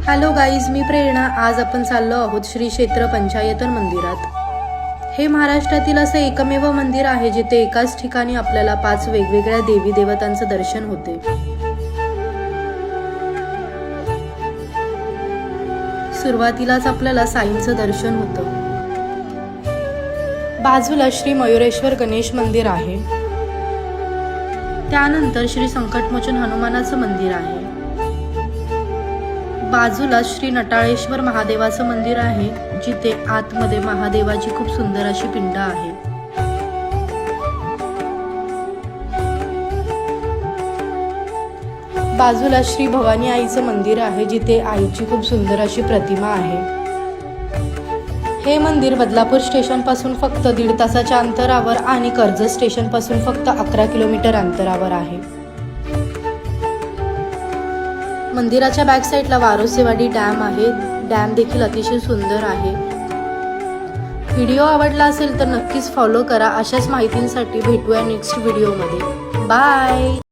Hello guys, मी प्रेरणा. आज आपण चाललो आहोत श्री क्षेत्र पंचायतन मंदिरात. हे महाराष्ट्रातील असे एकमेव मंदिर आहे जिथे एकाच ठिकाणी आपल्याला 5 वेगवेगळ्या देवी देवतांचं दर्शन होते. सुरुवातीलाच आपल्याला साईंचं दर्शन होतं. बाजूला श्री मयुरेश्वर गणेश मंदिर आहे. त्यानंतर श्री संकटमोचन हनुमानाचं मंदिर आहे. बाजूला श्री नटाळेश्वर महादेवाचं मंदिर आहे, जिथे आतमध्ये महादेवाची खूप सुंदर अशी पिंड आहे. बाजूला श्री भवानी आईचं मंदिर आहे, जिथे आईची खूप सुंदर अशी प्रतिमा आहे. हे मंदिर बदलापूर स्टेशन पासून फक्त 1.5 तासाच्या अंतरावर आणि कर्जत स्टेशन पासून फक्त 11 किलोमीटर अंतरावर आहे. मंदिराच्या बॅक साईडला वारोसेवाडी डॅम आहे. डॅम देखील अतिशय सुंदर आहे. व्हिडिओ आवडला असेल तर नक्कीच फॉलो करा. अशाच माहितींसाठी भेटूया नेक्स्ट व्हिडिओमध्ये. बाय.